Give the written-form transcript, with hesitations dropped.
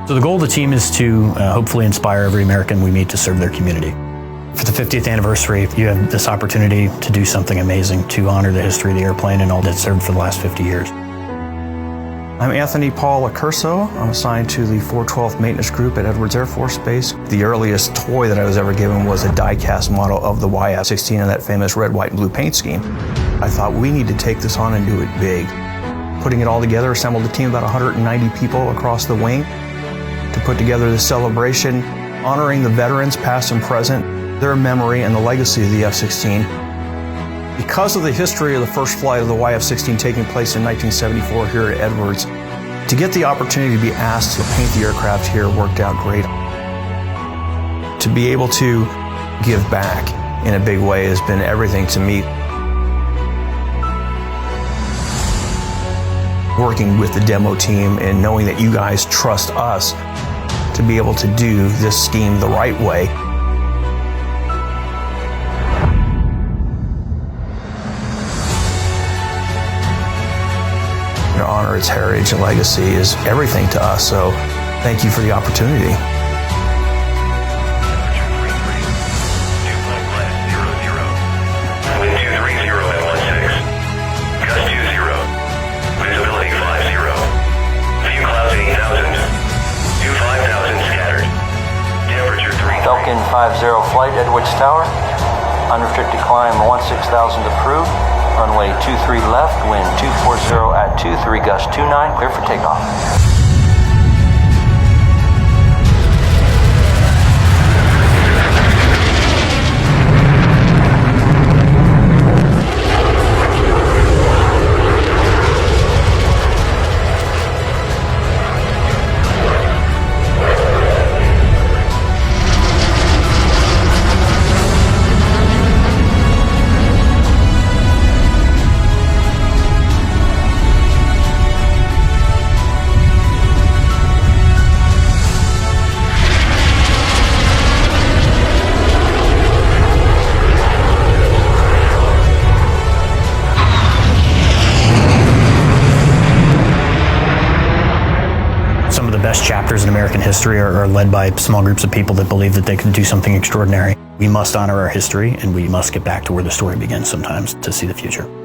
So the goal of the team is to hopefully inspire every American we meet to serve their community. For the 50th anniversary, you have this opportunity to do something amazing, to honor the history of the airplane and all that served for the last 50 years. I'm Anthony Paul Accurso. I'm assigned to the 412th Maintenance Group at Edwards Air Force Base. The earliest toy that I was ever given was a die-cast model of the YF-16 in that famous red, white, and blue paint scheme. I thought we need to take this on and do it big. Putting it all together, assembled a team of about 190 people across the wing to put together this celebration, honoring the veterans, past and present, their memory and the legacy of the F-16. Because of the history of the first flight of the YF-16 taking place in 1974 here at Edwards, to get the opportunity to be asked to paint the aircraft here worked out great. To be able to give back in a big way has been everything to me. Working with the demo team and knowing that you guys trust us to be able to do this scheme the right way. To honor its heritage and legacy is everything to us, so thank you for the opportunity. Falcon 50 flight, Edwards Tower. Unrestricted climb 16,000 approved. Runway 23 left, wind 240 at 23, gust 29, clear for takeoff. Some of the best chapters in American history are led by small groups of people that believe that they can do something extraordinary. We must honor our history, and we must get back to where the story begins sometimes to see the future.